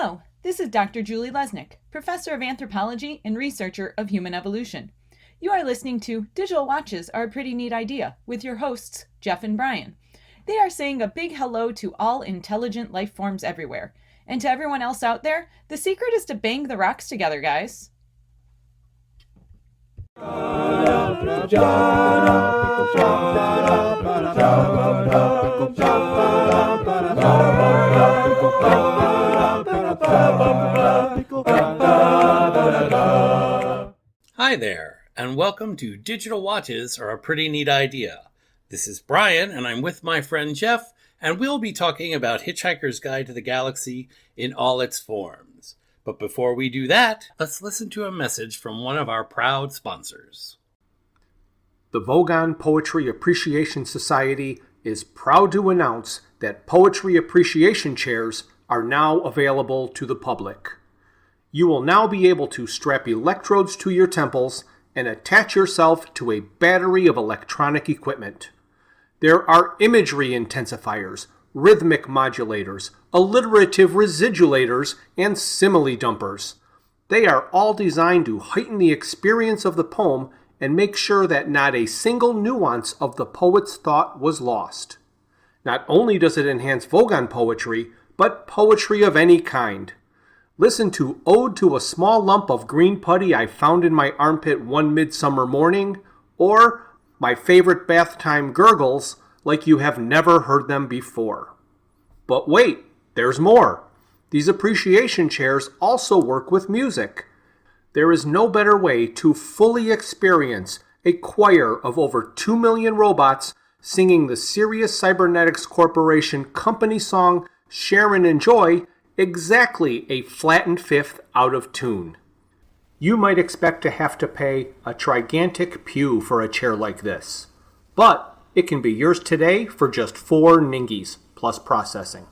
Hello, this is Dr. Julie Lesnick, Professor of Anthropology and researcher of human evolution. You are listening to Digital Watches Are a Pretty Neat Idea with your hosts, Jeff and Brian. They are saying a big hello to all intelligent life forms everywhere. And to everyone else out there, the secret is to bang the rocks together, guys. Hi there, and welcome to Digital Watches Are a Pretty Neat Idea. This is Brian, and I'm with my friend Jeff, and we'll be talking about Hitchhiker's Guide to the Galaxy in all its forms. But before we do that, let's listen to a message from one of our proud sponsors. The Vogon Poetry Appreciation Society is proud to announce that poetry appreciation chairs are now available to the public. You will now be able to strap electrodes to your temples and attach yourself to a battery of electronic equipment. There are imagery intensifiers, rhythmic modulators, alliterative residulators, and simile dumpers. They are all designed to heighten the experience of the poem and make sure that not a single nuance of the poet's thought was lost. Not only does it enhance Vogon poetry, but poetry of any kind. Listen to Ode to a Small Lump of Green Putty I Found in My Armpit One Midsummer Morning, or My Favorite Bath Time Gurgles, like you have never heard them before. But wait, there's more. These appreciation chairs also work with music. There is no better way to fully experience a choir of over 2 million robots singing the Sirius Cybernetics Corporation company song Share and Enjoy, exactly a flattened fifth out of tune. You might expect to have to pay a gigantic pew for a chair like this, but it can be yours today for just 4 ningies plus processing.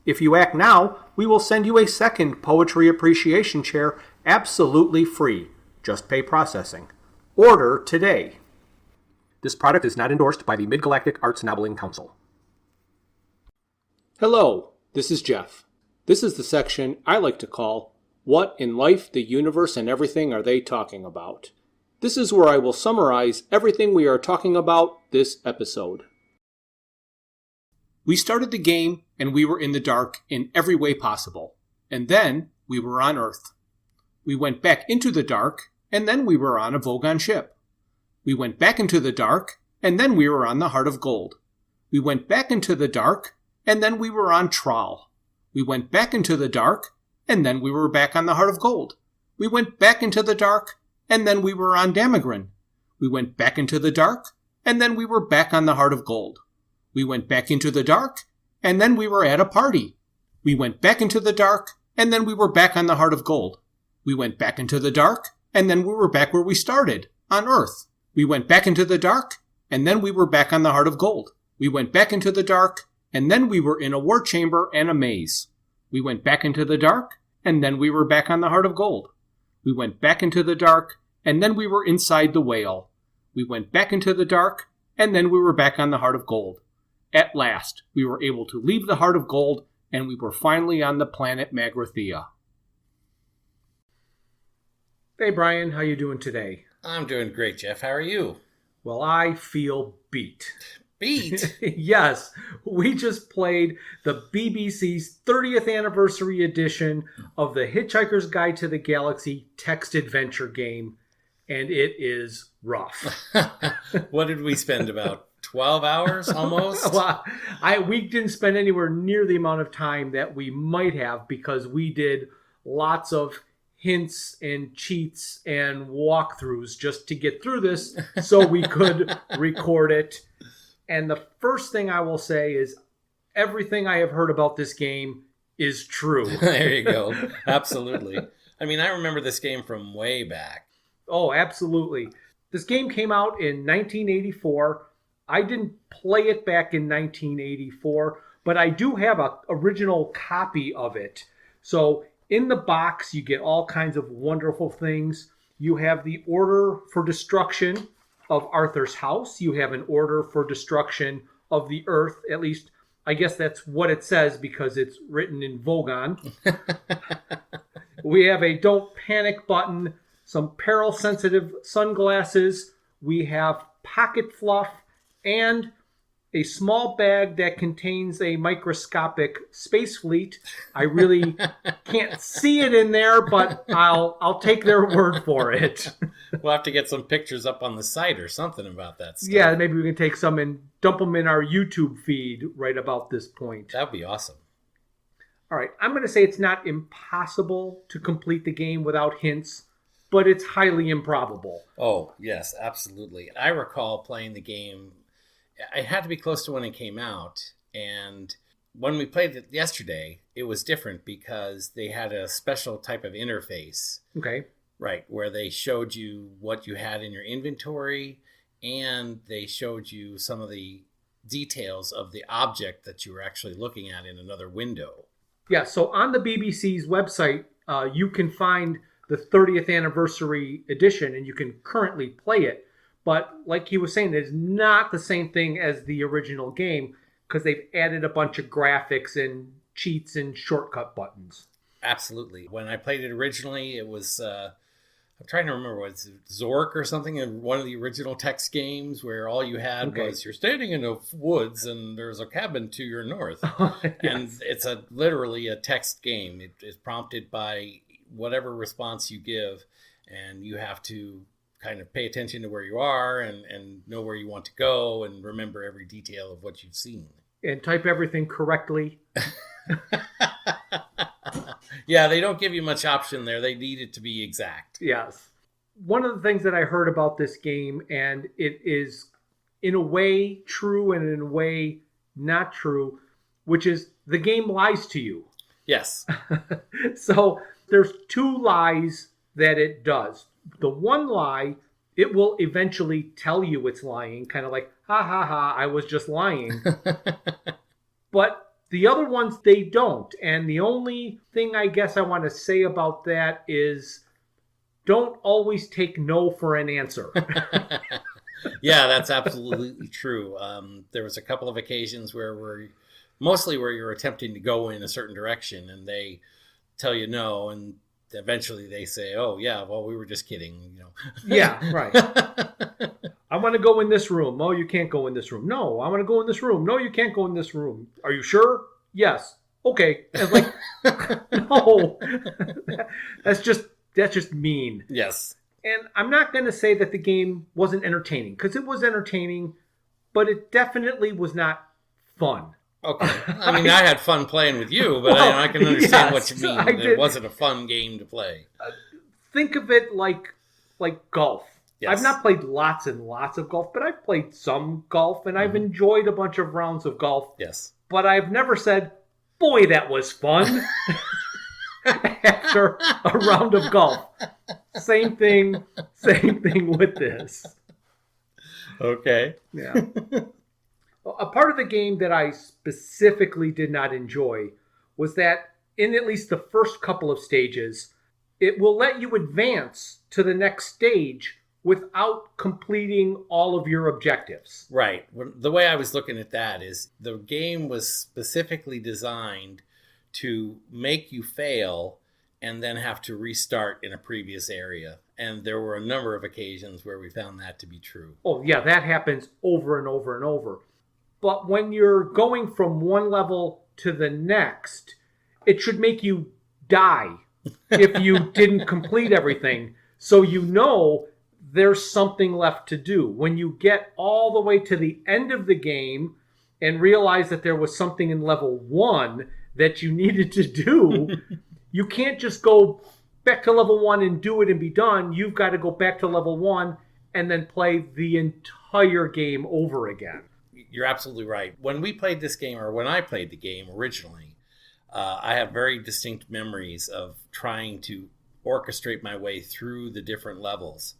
If you act now, we will send you a second poetry appreciation chair absolutely free. Just pay processing. Order today. This product is not endorsed by the Mid-Galactic Arts Nobbling Council. Hello, this is Jeff. This is the section I like to call, What in Life, the Universe, and Everything Are They Talking About? This is where I will summarize everything we are talking about this episode. We started the game, and we were in the dark in every way possible. And then we were on Earth. We went back into the dark, and then we were on a Vogon ship. We went back into the dark, and then we were on the Heart of Gold. We went back into the dark, and then we were on Traal. We went back into the dark, and then we were back on the Heart of Gold. We went back into the dark, and then we were on Damagran. We went back into the dark, and then we were back on the Heart of Gold. We went back into the dark, and then we were at a party. We went back into the dark, and then we were back on the Heart of Gold. We went back into the dark, and then we were back where we started, on Earth. We went back into the dark, and then we were back on the Heart of Gold. We went back into the dark, and then we were in a war chamber and a maze. We went back into the dark, and then we were back on the Heart of Gold. We went back into the dark, and then we were inside the whale. We went back into the dark, and then we were back on the Heart of Gold. At last, we were able to leave the Heart of Gold, and we were finally on the planet Magrathea. Hey Brian, how you doing today? I'm doing great, Jeff. How are you? Well, I feel beat. Beat? Yes, we just played the BBC's 30th anniversary edition of the Hitchhiker's Guide to the Galaxy text adventure game, and it is rough. What did we spend, about 12 hours almost? Well, we didn't spend anywhere near the amount of time that we might have because we did lots of hints and cheats and walkthroughs just to get through this so we could record it. And the first thing I will say is everything I have heard about this game is true. There you go. Absolutely. I mean, I remember this game from way back. Oh, absolutely. This game came out in 1984. I didn't play it back in 1984, but I do have an original copy of it. So in the box, you get all kinds of wonderful things. You have the Order for Destruction of Arthur's house. You have an Order for Destruction of the Earth. At least I guess that's what it says because it's written in Vogon. We have a don't panic button, some peril-sensitive sunglasses. We have pocket fluff and a small bag that contains a microscopic space fleet. I really can't see it in there, but I'll take their word for it. We'll have to get some pictures up on the site or something about that stuff. Yeah, maybe we can take some and dump them in our YouTube feed right about this point. That'd be awesome. All right, I'm going to say it's not impossible to complete the game without hints, but it's highly improbable. Oh, yes, absolutely. I recall playing the game. It had to be close to when it came out. And when we played it yesterday, it was different because they had a special type of interface. Okay. Right, where they showed you what you had in your inventory and they showed you some of the details of the object that you were actually looking at in another window. Yeah, so on the BBC's website, you can find the 30th anniversary edition and you can currently play it. But like he was saying, it's not the same thing as the original game because they've added a bunch of graphics and cheats and shortcut buttons. Absolutely. When I played it originally, it was, I'm trying to remember, was it Zork or something in one of the original text games where all you had was you're standing in the woods and there's a cabin to your north. Yes. And it's literally a text game. It is prompted by whatever response you give, and you have to kind of pay attention to where you are and know where you want to go and remember every detail of what you've seen. And type everything correctly. Yeah, they don't give you much option there. They need it to be exact. Yes. One of the things that I heard about this game, and it is in a way true and in a way not true, which is the game lies to you. Yes. So there's two lies that it does. The one lie, it will eventually tell you it's lying, kind of like, ha ha ha, I was just lying. But the other ones, they don't. And the only thing I guess I want to say about that is don't always take no for an answer. Yeah, that's absolutely true. There was a couple of occasions where mostly where you're attempting to go in a certain direction and they tell you no, and eventually they say, oh, yeah, well, we were just kidding. Yeah, right. I want to go in this room. Oh, you can't go in this room. No, I want to go in this room. No, you can't go in this room. Are you sure? Yes. Okay. And like, no, that's just mean. Yes. And I'm not going to say that the game wasn't entertaining because it was entertaining, but it definitely was not fun. Okay. I mean, I had fun playing with you, but I can understand what you mean. It wasn't a fun game to play. Think of it like golf. Yes. I've not played lots and lots of golf, but I've played some golf, and I've enjoyed a bunch of rounds of golf. Yes. But I've never said, boy, that was fun after a round of golf. Same thing with this. Okay. Yeah. A part of the game that I specifically did not enjoy was that in at least the first couple of stages, it will let you advance to the next stage without completing all of your objectives. Right. The way I was looking at that is the game was specifically designed to make you fail and then have to restart in a previous area. And there were a number of occasions where we found that to be true. Oh, yeah, that happens over and over and over. But when you're going from one level to the next, it should make you die if you didn't complete everything. So you know there's something left to do. When you get all the way to the end of the game and realize that there was something in level 1 that you needed to do, you can't just go back to level 1 and do it and be done. You've got to go back to level 1 and then play the entire game over again. You're absolutely right. When we played this game, or when I played the game originally, I have very distinct memories of trying to orchestrate my way through the different levels.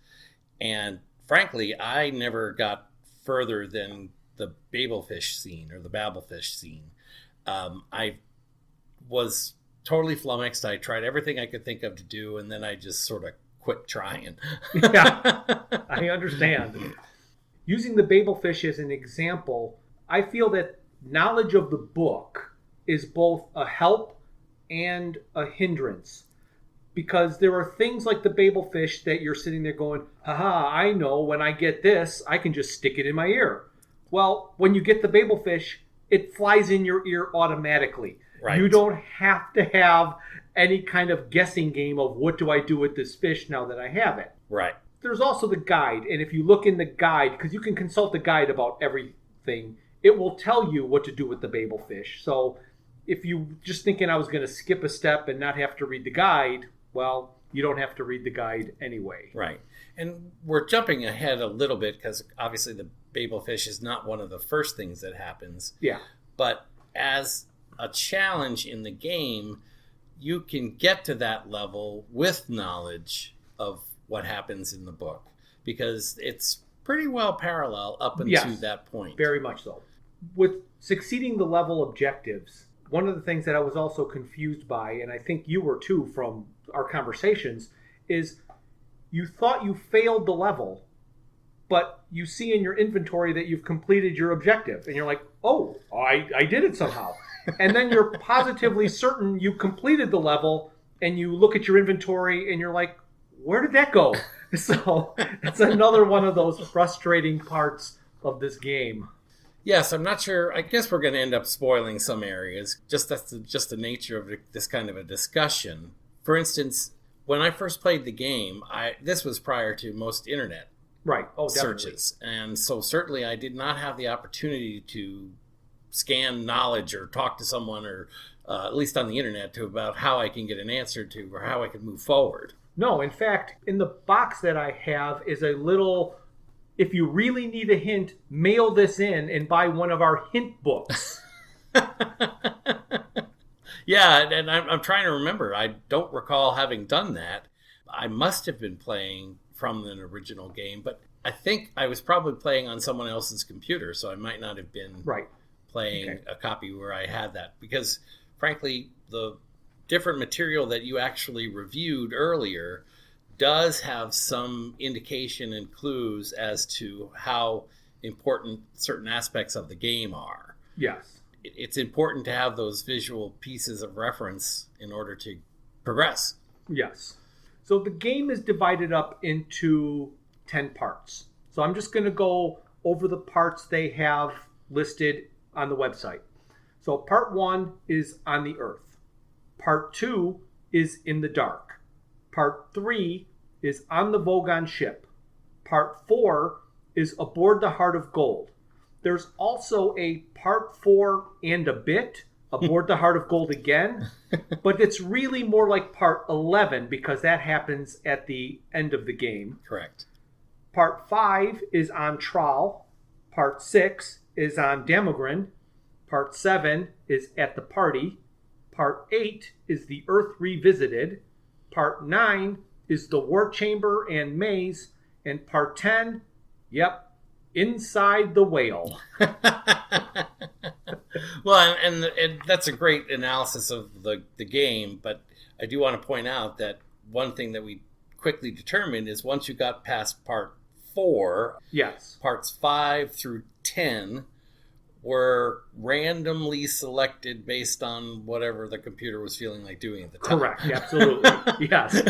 And frankly, I never got further than the Babelfish scene or the Babelfish scene. I was totally flummoxed. I tried everything I could think of to do, and then I just sort of quit trying. Yeah, I understand. Using the Babelfish as an example, I feel that knowledge of the book is both a help and a hindrance. Because there are things like the babelfish that you're sitting there going, haha, I know when I get this, I can just stick it in my ear. Well, when you get the babelfish, it flies in your ear automatically. Right. You don't have to have any kind of guessing game of what do I do with this fish now that I have it. Right. There's also the guide, and if you look in the guide, because you can consult the guide about everything, it will tell you what to do with the babelfish. So if you just thinking I was going to skip a step and not have to read the guide, well, you don't have to read the guide anyway. Right. And we're jumping ahead a little bit because obviously the babelfish is not one of the first things that happens. Yeah. But as a challenge in the game, you can get to that level with knowledge of what happens in the book because it's pretty well parallel up until that point. Very much so. With succeeding the level objectives, one of the things that I was also confused by, and I think you were too from our conversations, is you thought you failed the level, but you see in your inventory that you've completed your objective. And you're like, oh, I did it somehow. And then you're positively certain you completed the level, and you look at your inventory and you're like, where did that go? So it's another one of those frustrating parts of this game. Yes, I'm not sure. I guess we're going to end up spoiling some areas. That's just the nature of this kind of a discussion. For instance, when I first played the game, this was prior to most internet searches. And so certainly I did not have the opportunity to scan knowledge or talk to someone or at least on the internet about how I can get an answer to or how I can move forward. No, in fact, in the box that I have is a little, if you really need a hint, mail this in and buy one of our hint books. Yeah, and I'm trying to remember. I don't recall having done that. I must have been playing from an original game, but I think I was probably playing on someone else's computer, so I might not have been playing a copy where I had that. Because, frankly, the different material that you actually reviewed earlier does have some indication and clues as to how important certain aspects of the game are. Yes. It's important to have those visual pieces of reference in order to progress. Yes. So the game is divided up into 10 parts. So I'm just going to go over the parts they have listed on the website. So part 1 is on the Earth. Part 2 is in the dark. Part 3 is on the Vogon ship. Part 4 is aboard the Heart of Gold. There's also a part 4 and a bit aboard the Heart of Gold again, but it's really more like part 11 because that happens at the end of the game. Correct. Part 5 is on Tral. Part 6 is on Damogran. Part 7 is at the party. Part 8 is the Earth Revisited. Part 9 is the War Chamber and Maze. And Part 10, inside the whale. Well, and that's a great analysis of the game, but I do want to point out that one thing that we quickly determined is once you got past Part 4, Parts 5 through 10 were randomly selected based on whatever the computer was feeling like doing at the time. Correct, absolutely. Yes.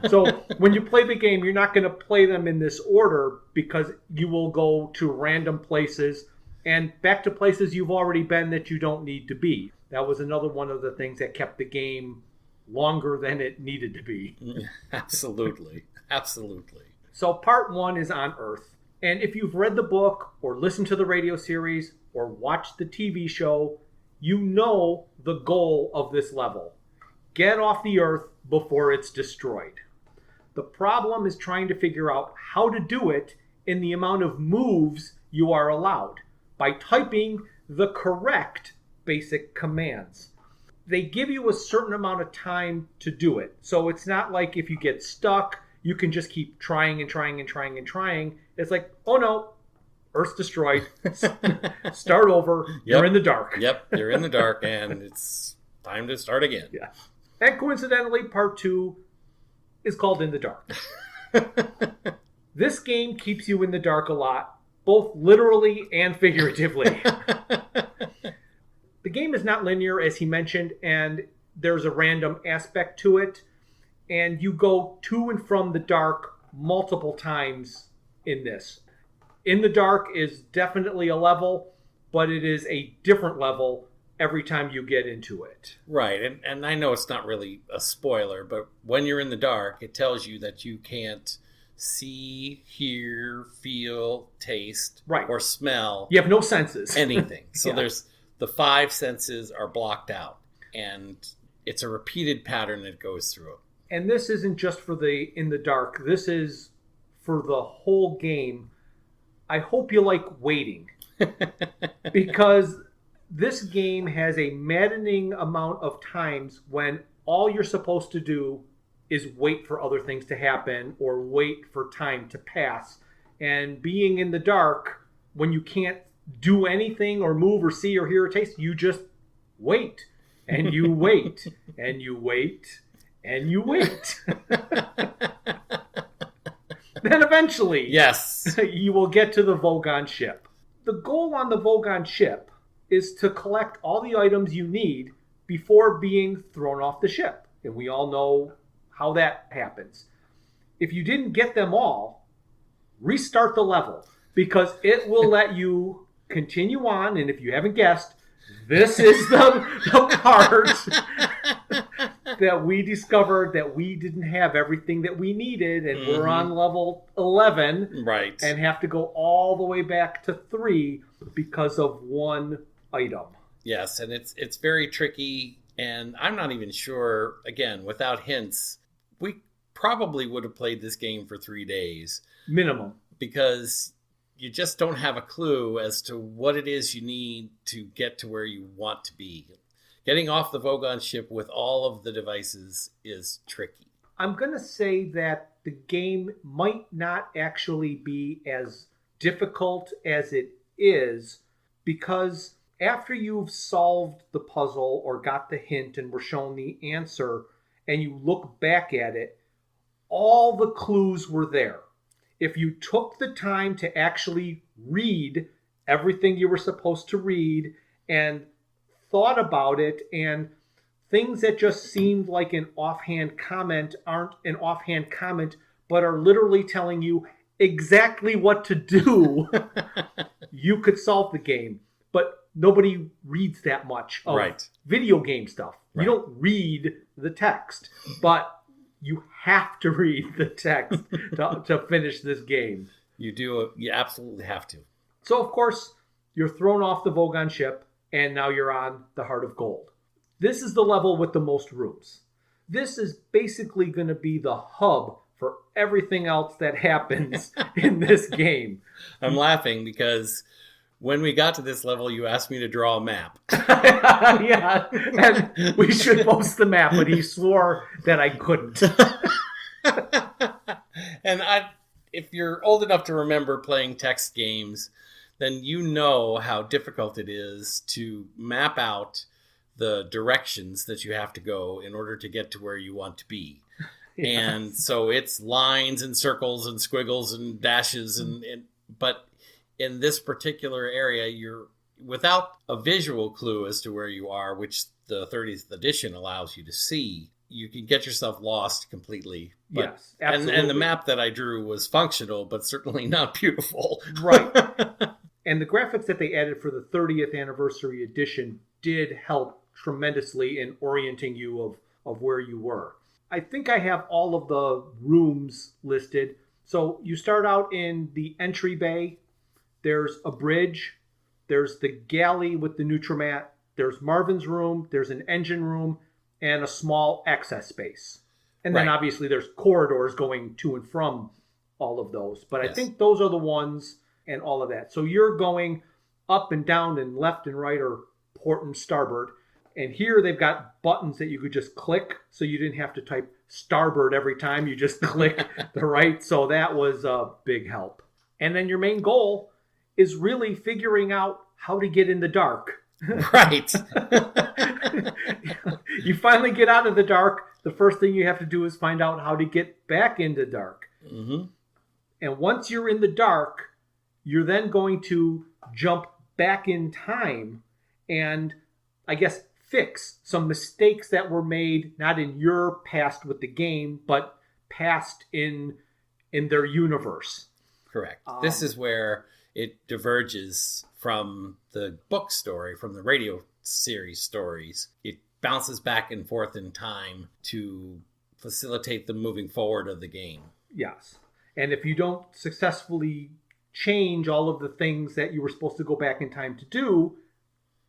So when you play the game, you're not going to play them in this order because you will go to random places and back to places you've already been that you don't need to be. That was another one of the things that kept the game longer than it needed to be. Absolutely. Absolutely. So part 1 is on Earth. And if you've read the book or listened to the radio series or watched the TV show, you know the goal of this level. Get off the Earth before it's destroyed. The problem is trying to figure out how to do it in the amount of moves you are allowed by typing the correct basic commands. They give you a certain amount of time to do it. So it's not like if you get stuck, you can just keep trying and trying and trying and trying. It's like, oh no, Earth's destroyed. Start over. You're in the dark. You're in the dark, and it's time to start again. Yeah. And coincidentally, part 2 is called In the Dark. This game keeps you in the dark a lot, both literally and figuratively. The game is not linear, as he mentioned, and there's a random aspect to it. And you go to and from the dark multiple times in this. In the Dark is definitely a level, but it is a different level every time you get into it. Right, and I know it's not really a spoiler, but when you're in the dark, it tells you that you can't see, hear, feel, taste, right, or smell. You have no senses. Anything. So Yeah. there's the 5 senses are blocked out, and it's a repeated pattern that goes through it. And this isn't just for the In the Dark. This is for the whole game. I hope you like waiting. Because this game has a maddening amount of times when all you're supposed to do is wait for other things to happen or wait for time to pass. And being in the dark, when you can't do anything or move or see or hear or taste, you just wait. And you wait. And you wait. And you wait. Then eventually, yes, you will get to the Vogon ship. The goal on the Vogon ship is to collect all the items you need before being thrown off the ship. And we all know how that happens. If you didn't get them all, restart the level, because it will let you continue on. And if you haven't guessed, this is the part that we discovered that we didn't have everything that we needed, and we're on level 11, right, and have to go all the way back to 3 because of one item. Yes, and it's very tricky, and I'm not even sure, again, without hints, we probably would have played this game for 3 days. Minimum. Because you just don't have a clue as to what it is you need to get to where you want to be. Getting off the Vogon ship with all of the devices is tricky. I'm going to say that the game might not actually be as difficult as it is, because after you've solved the puzzle or got the hint and were shown the answer and you look back at it, all the clues were there. If you took the time to actually read everything you were supposed to read and thought about it, and things that just seemed like an offhand comment aren't an offhand comment, but are literally telling you exactly what to do, you could solve the game. But nobody reads that much of video game stuff. Right. You don't read the text, but you have to read the text to finish this game. You do. You absolutely have to. So, of course, you're thrown off the Vogon ship, and now you're on the Heart of Gold. This is the level with the most rooms. This is basically going to be the hub for everything else that happens in this game. I'm laughing because when we got to this level, you asked me to draw a map. Yeah, and we should post the map, but he swore that I couldn't. And if you're old enough to remember playing text games, then you know how difficult it is to map out the directions that you have to go in order to get to where you want to be. Yes. And so it's lines and circles and squiggles and dashes, but in this particular area, you're without a visual clue as to where you are, which the 30th edition allows you to see. You can get yourself lost completely. But, yes, absolutely. And the map that I drew was functional, but certainly not beautiful. Right. And the graphics that they added for the 30th anniversary edition did help tremendously in orienting you of where you were. I think I have all of the rooms listed. So you start out in the entry bay. There's a bridge. There's the galley with the Nutrimat. There's Marvin's room. There's an engine room and a small access space. And then obviously there's corridors going to and from all of those. But yes. I think those are the ones and all of that. So you're going up and down and left and right, or port and starboard. And here they've got buttons that you could just click, so you didn't have to type starboard every time. You just click the right. So that was a big help. And then your main goal is really figuring out how to get in the dark. Right. You finally get out of the dark. The first thing you have to do is find out how to get back into dark. Mm-hmm. And once you're in the dark, you're then going to jump back in time and I guess, fix some mistakes that were made, not in your past with the game, but past in their universe. Correct. This is where it diverges from the book story, from the radio series stories. It bounces back and forth in time to facilitate the moving forward of the game. Yes. And if you don't successfully change all of the things that you were supposed to go back in time to do,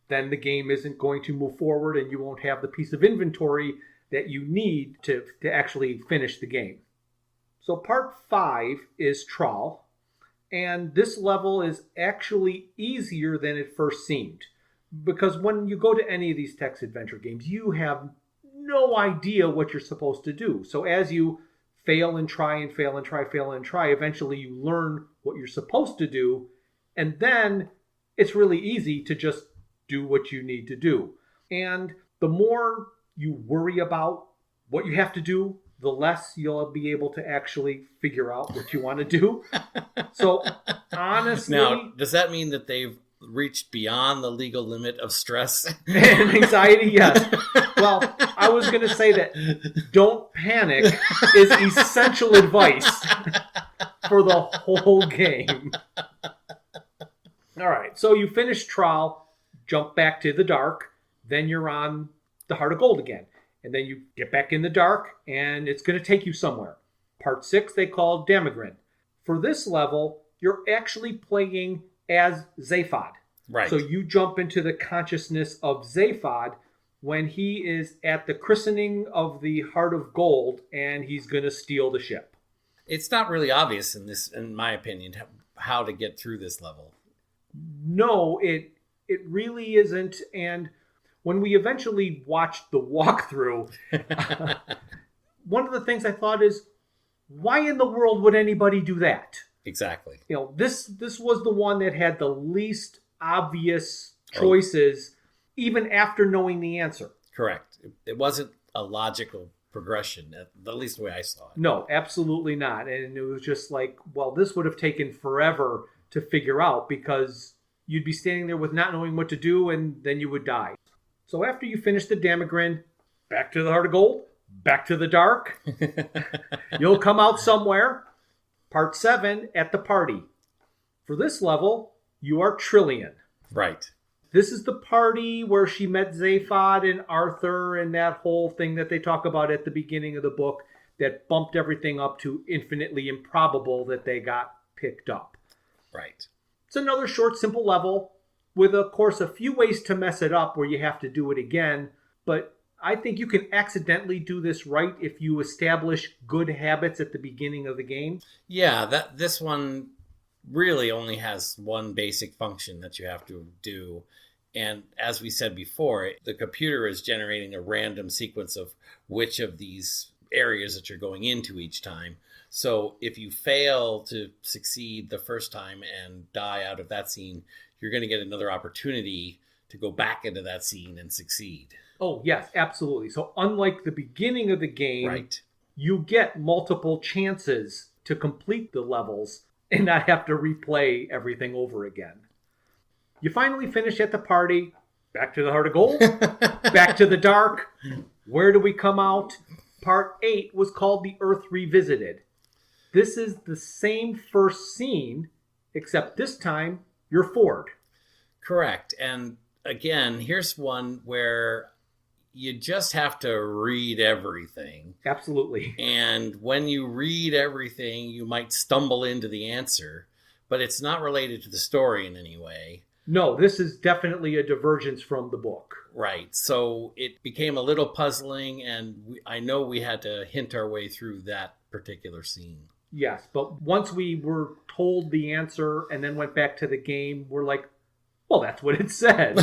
then the game isn't going to move forward and you won't have the piece of inventory that you need to actually finish the game. So part 5 is Trawl, and this level is actually easier than it first seemed. Because when you go to any of these text adventure games, you have no idea what you're supposed to do. So as you fail and try and fail and try, fail and try, eventually you learn what you're supposed to do, and then it's really easy to just do what you need to do. And the more you worry about what you have to do, the less you'll be able to actually figure out what you want to do. So honestly... Now, does that mean that they've reached beyond the legal limit of stress? And anxiety, yes. Well, I was going to say that don't panic is essential advice for the whole game. All right, so you finish Trawl, jump back to the dark, then you're on the Heart of Gold again. And then you get back in the dark, and it's going to take you somewhere. Part 6 they call Damagrin. For this level, you're actually playing as Zaphod. Right. So you jump into the consciousness of Zaphod when he is at the christening of the Heart of Gold, and he's going to steal the ship. It's not really obvious in my opinion, how to get through this level. No, it really isn't. And when we eventually watched the walkthrough, one of the things I thought is, why in the world would anybody do that? Exactly. You know, this was the one that had the least obvious choices, even after knowing the answer. Correct. It wasn't a logical progression, at least the way I saw it. No, absolutely not. And it was just like, well, this would have taken forever to figure out, because you'd be standing there with not knowing what to do, and then you would die. So after you finish the Damagrin, back to the Heart of Gold, back to the dark. You'll come out somewhere. Part 7 at the party. For this level, you are Trillian. Right. This is the party where she met Zaphod and Arthur and that whole thing that they talk about at the beginning of the book that bumped everything up to infinitely improbable that they got picked up. Right. It's another short, simple level with, of course, a few ways to mess it up where you have to do it again. But I think you can accidentally do this right if you establish good habits at the beginning of the game. Yeah, this one really only has one basic function that you have to do. And as we said before, the computer is generating a random sequence of which of these areas that you're going into each time. So if you fail to succeed the first time and die out of that scene, you're going to get another opportunity to go back into that scene and succeed. Oh, yes, absolutely. So unlike the beginning of the game, right, you get multiple chances to complete the levels and not have to replay everything over again. You finally finish at the party, back to the Heart of Gold, back to the dark. Where do we come out? Part 8 was called The Earth Revisited. This is the same first scene, except this time you're Ford. Correct. And again, here's one where you just have to read everything. Absolutely. And when you read everything, you might stumble into the answer, but it's not related to the story in any way. No, this is definitely a divergence from the book. Right. So it became a little puzzling, and I know we had to hint our way through that particular scene. Yes, but once we were told the answer and then went back to the game, we're like, well, that's what it said.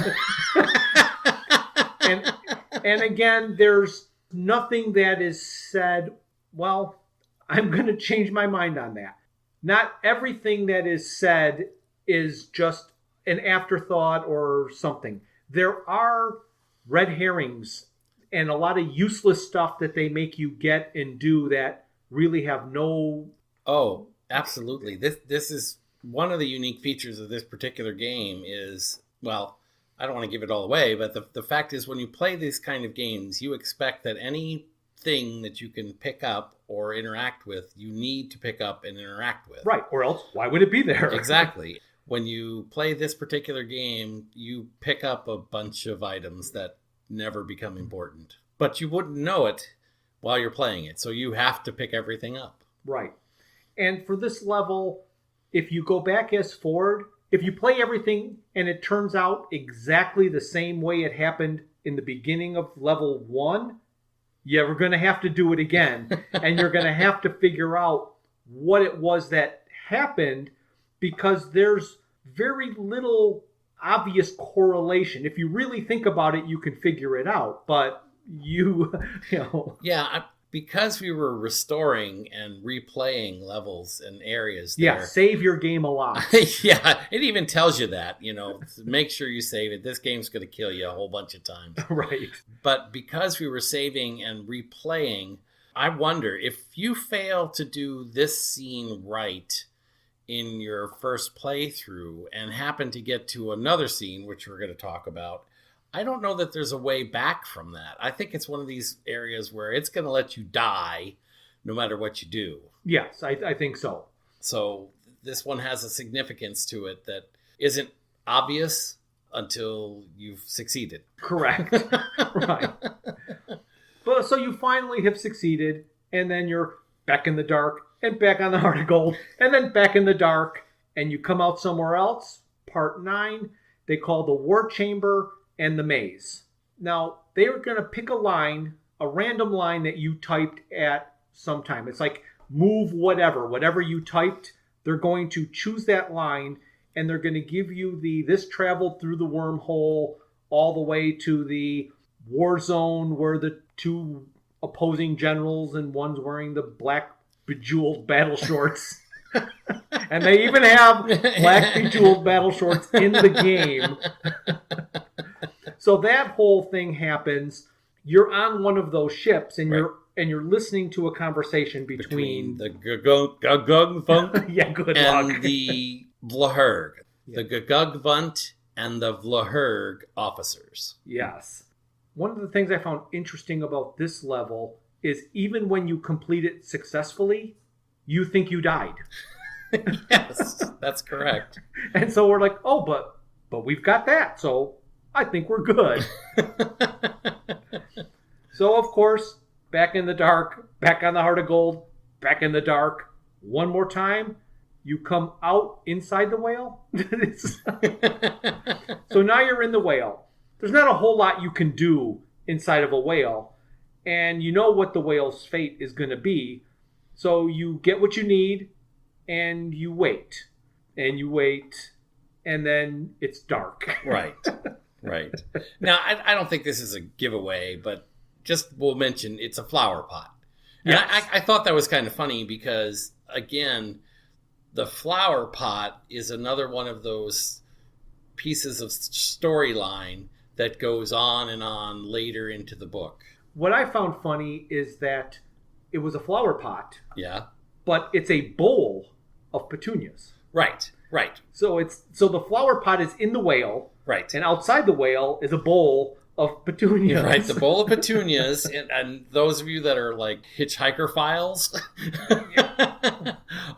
And again, there's nothing that is said, well, I'm going to change my mind on that. Not everything that is said is just an afterthought or something. There are red herrings and a lot of useless stuff that they make you get and do that really have no... Oh, absolutely. This is one of the unique features of this particular game is, well, I don't want to give it all away, but the fact is when you play these kind of games, you expect that anything that you can pick up or interact with, you need to pick up and interact with. Right, or else why would it be there? Exactly. When you play this particular game, you pick up a bunch of items that never become important. But you wouldn't know it while you're playing it, so you have to pick everything up. Right. And for this level, if you go back as forward, if you play everything and it turns out exactly the same way it happened in the beginning of level 1, you're going to have to do it again. And you're going to have to figure out what it was that happened, because there's very little obvious correlation. If you really think about it, you can figure it out. But you know. Yeah, because we were restoring and replaying levels and areas there. Yeah, save your game a lot. Yeah, it even tells you that, make sure you save it. This game's going to kill you a whole bunch of times. Right. But because we were saving and replaying, I wonder if you fail to do this scene right in your first playthrough and happen to get to another scene, which we're going to talk about, I don't know that there's a way back from that. I think it's one of these areas where it's going to let you die no matter what you do. Yes, I think so. So this one has a significance to it that isn't obvious until you've succeeded. Correct. Right. But so you finally have succeeded, and then you're back in the dark and back on the Heart of Gold, and then back in the dark, and you come out somewhere else. Part 9, they call the War Chamber and the Maze. Now, they are going to pick a random line that you typed at some time. It's like move whatever you typed, they're going to choose that line, and they're going to give you this traveled through the wormhole all the way to the war zone where the two opposing generals and one's wearing the black bejeweled battle shorts. And they even have black bejeweled battle shorts in the game. So that whole thing happens. You're on one of those ships, and you're listening to a conversation between the Gugugvunt yeah, good and luck. the Vlahurg. Yeah. The Gugugvunt and the Vlahurg officers. Yes. One of the things I found interesting about this level is even when you complete it successfully, you think you died. Yes, that's correct. And so we're like, oh, but we've got that, so I think we're good. So, of course, back in the dark, back on the Heart of Gold, back in the dark, one more time, you come out inside the whale. So now you're in the whale. There's not a whole lot you can do inside of a whale, and you know what the whale's fate is going to be. So you get what you need, and you wait, and then it's dark. Right. Now, I don't think this is a giveaway, but just we'll mention it's a flower pot. And Yes. I thought that was kind of funny because, again, the flower pot is another one of those pieces of storyline that goes on and on later into the book. What I found funny is that it was a flower pot, Yeah. but it's a bowl of petunias. Right. So the flower pot is in the whale, Right. and outside the whale is a bowl of petunias. Right, the bowl of petunias, and those of you that are like hitchhiker files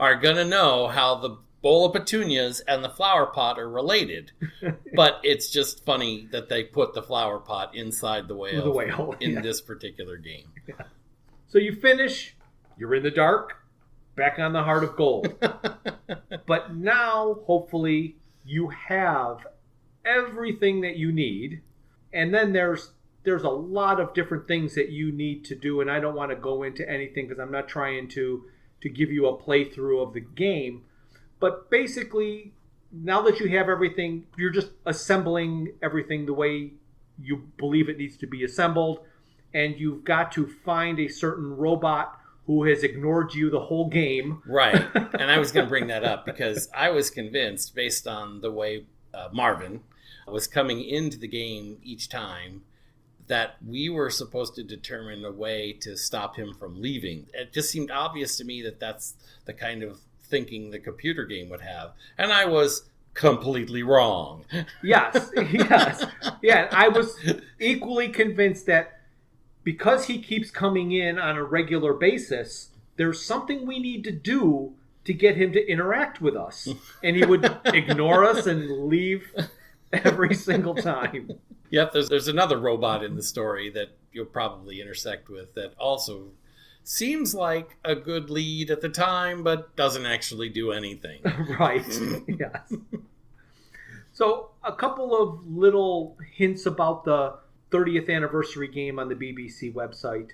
are going to know how the bowl of petunias and the flower pot are related. But it's just funny that they put the flower pot inside the whale, in yeah. this particular game. Yeah. So you finish, you're in the dark, back on the Heart of Gold. But now, hopefully, you have everything that you need. And then there's a lot of different things that you need to do, and I don't want to go into anything because I'm not trying to give you a playthrough of the game. But basically, now that you have everything, you're just assembling everything the way you believe it needs to be assembled, and you've got to find a certain robot who has ignored you the whole game. Right, and I was going to bring that up because I was convinced, based on the way Marvin was coming into the game each time, that we were supposed to determine a way to stop him from leaving. It just seemed obvious to me that that's the kind of thinking the computer game would have. And I was completely wrong. Yes, yes. Yeah, I was equally convinced that because he keeps coming in on a regular basis, there's something we need to do to get him to interact with us. And he would ignore us and leave every single time. Yep, there's another robot in the story that you'll probably intersect with that also seems like a good lead at the time, but doesn't actually do anything. Right, yes. So a couple of little hints about the 30th anniversary game on the BBC website.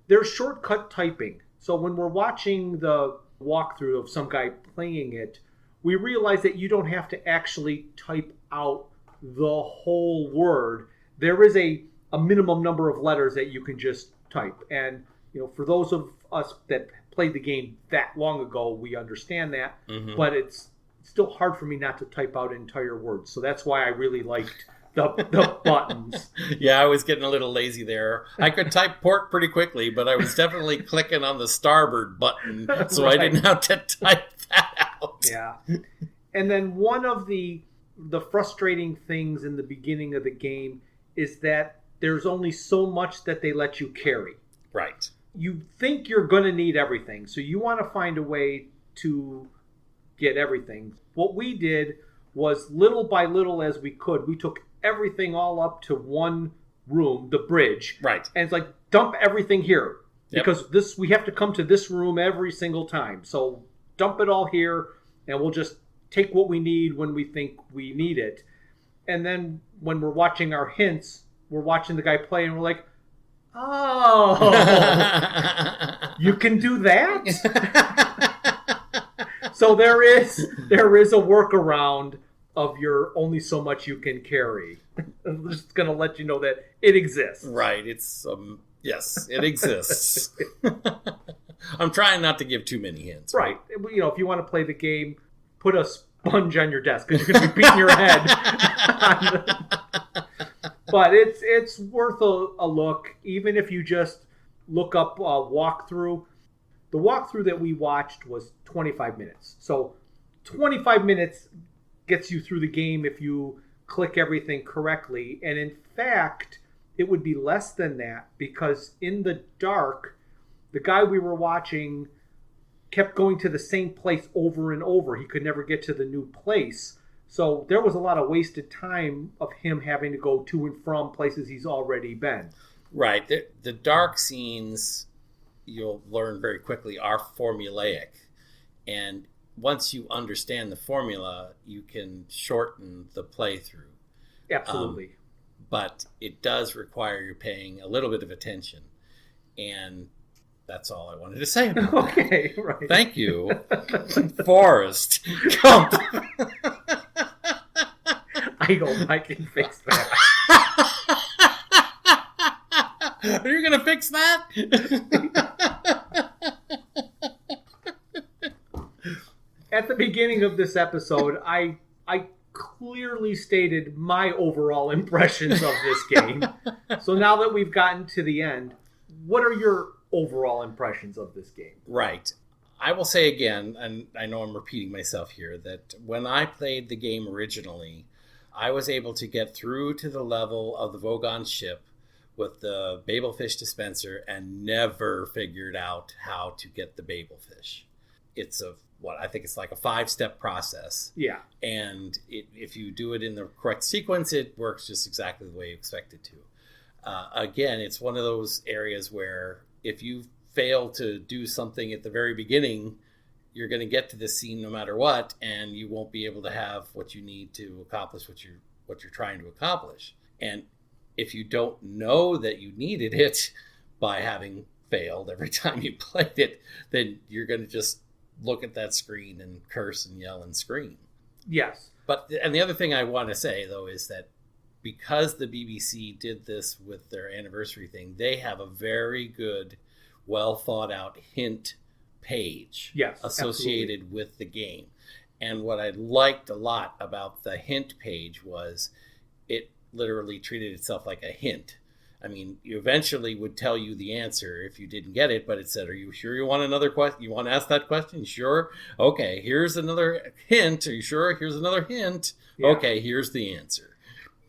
There's shortcut typing. So when we're watching the walkthrough of some guy playing it, we realize that you don't have to actually type out the whole word. There is a minimum number of letters that you can just type. And for those of us that played the game that long ago, we understand that. Mm-hmm. But it's still hard for me not to type out entire words. So that's why I really liked the buttons. Yeah, I was getting a little lazy there. I could type port pretty quickly, but I was definitely clicking on the starboard button, so right. I didn't have to type that out. Yeah. And then one of the frustrating things in the beginning of the game is that there's only so much that they let you carry. Right. You think you're going to need everything, so you want to find a way to get everything. What we did was little by little as we could, we took everything all up to one room, the bridge. Right. And it's like, dump everything here. Yep. Because we have to come to this room every single time. So dump it all here, and we'll just take what we need when we think we need it. And then when we're watching our hints, we're watching the guy play, and we're like, oh, you can do that? So there is a workaround of your only so much you can carry. I'm just going to let you know that it exists. Right. It's, yes, it exists. I'm trying not to give too many hints. Right. If you want to play the game, put a sponge on your desk because you're going to be beating your head. But it's worth a look, even if you just look up a walkthrough. The walkthrough that we watched was 25 minutes. So 25 minutes gets you through the game if you click everything correctly. And in fact, it would be less than that because in the dark, the guy we were watching kept going to the same place over and over. He could never get to the new place. So there was a lot of wasted time of him having to go to and from places he's already been. Right. The dark scenes, you'll learn very quickly, are formulaic. And once you understand the formula, you can shorten the playthrough. Absolutely. But it does require you paying a little bit of attention. And that's all I wanted to say about Okay, that. Right. Thank you, Forrest Gump. I hope I can fix that. Are you going to fix that? At the beginning of this episode, I clearly stated my overall impressions of this game. So now that we've gotten to the end, what are your overall impressions of this game? Right. I will say again, and I know I'm repeating myself here, that when I played the game originally, I was able to get through to the level of the Vogon ship with the Babelfish dispenser and never figured out how to get the Babelfish. It's I think it's like a 5-step process. Yeah. And if you do it in the correct sequence, it works just exactly the way you expect it to. Again, it's one of those areas where if you fail to do something at the very beginning, you're going to get to this scene no matter what, and you won't be able to have what you need to accomplish what you're trying to accomplish. And if you don't know that you needed it by having failed every time you played it, then you're going to just look at that screen and curse and yell and scream. Yes. And the other thing I want to say, though, is that because the BBC did this with their anniversary thing, they have a very good, well thought out hint page associated absolutely. With the game. And what I liked a lot about the hint page was it literally treated itself like a hint. I mean, you eventually would tell you the answer if you didn't get it, but it said, "Are you sure you want another question? You want to ask that question? Sure. Okay, here's another hint. Are you sure? Here's another hint. Yeah. Okay, here's the answer."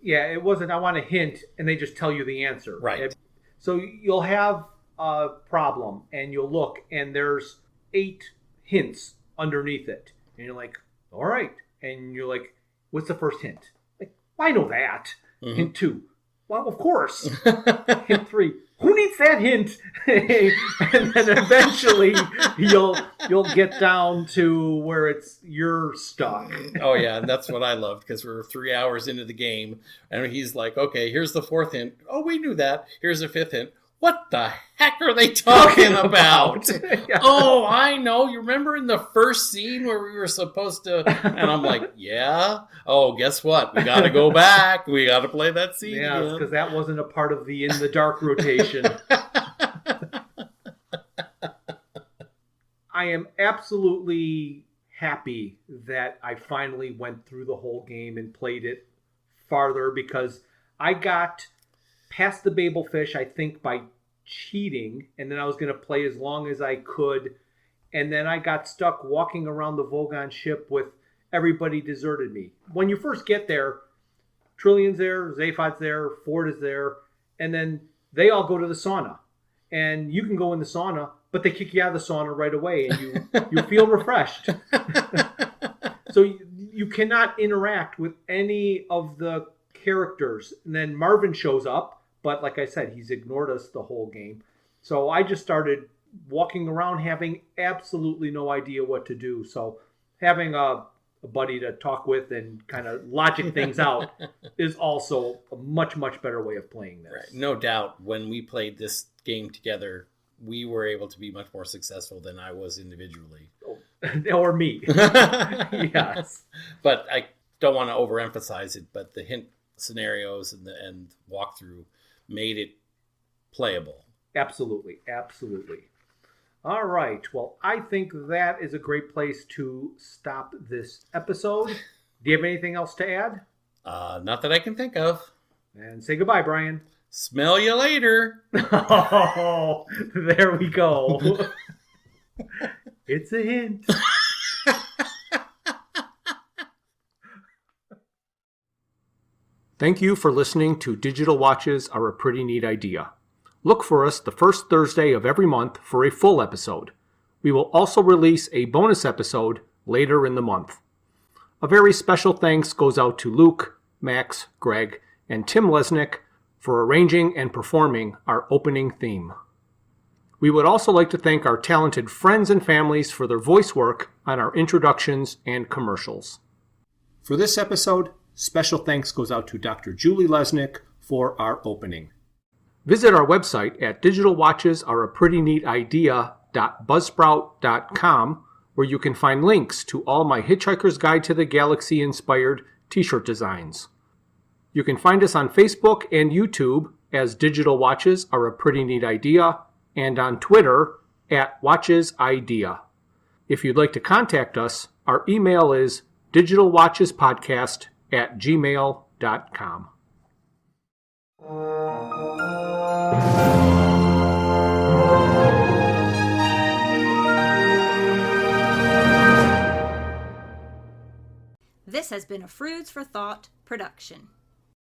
Yeah, it wasn't, I want a hint, and they just tell you the answer. Right. So you'll have a problem, and you'll look, and there's 8 hints underneath it. And you're like, all right. And you're like, what's the first hint? Like, I know that. Mhm. Hint 2. Well, of course. Hint 3. Who needs that hint? And then eventually you'll get down to where you're stuck. Oh yeah, and that's what I loved, because we're 3 hours into the game, and he's like, "Okay, here's the 4th hint. Oh, we knew that. Here's the 5th hint. What the heck are they talking about?" Yeah. Oh, I know. You remember in the first scene where we were supposed to, and I'm like, yeah. Oh, guess what? We got to go back. We got to play that scene Yeah, again. because that wasn't a part of the In the Dark rotation. I am absolutely happy that I finally went through the whole game and played it farther, because I got past the Babelfish, I think, by cheating, and then I was going to play as long as I could, and then I got stuck walking around the Vogon ship with everybody deserted me. When you first get there, Trillion's there, Zaphod's there, Ford is there, and then they all go to the sauna. And you can go in the sauna, but they kick you out of the sauna right away, and you feel refreshed. So you cannot interact with any of the characters. And then Marvin shows up, but like I said, he's ignored us the whole game. So I just started walking around having absolutely no idea what to do. So having a buddy to talk with and kind of logic things out is also a much, much better way of playing this. Right. No doubt, when we played this game together, we were able to be much more successful than I was individually. Or me. Yes. But I don't want to overemphasize it, but the hint scenarios and walkthrough made it playable. Absolutely. All right. Well, I think that is a great place to stop this episode. Do you have anything else to add? Not that I can think of. And say goodbye, Brian. Smell you later. Oh, there we go. It's a hint. Thank you for listening to Digital Watches Are a Pretty Neat Idea. Look for us the first Thursday of every month for a full episode. We will also release a bonus episode later in the month. A very special thanks goes out to Luke, Max, Greg, and Tim Lesnick for arranging and performing our opening theme. We would also like to thank our talented friends and families for their voice work on our introductions and commercials. For this episode, special thanks goes out to Dr. Julie Lesnick for our opening. Visit our website at digitalwatchesareapretyneatidea.buzzsprout.com, where you can find links to all my Hitchhiker's Guide to the Galaxy inspired t-shirt designs. You can find us on Facebook and YouTube as Digital Watches Are a Pretty Neat Idea, and on Twitter at WatchesIdea. If you'd like to contact us, our email is digitalwatchespodcast@gmail.com. This has been a Froods for Thought production.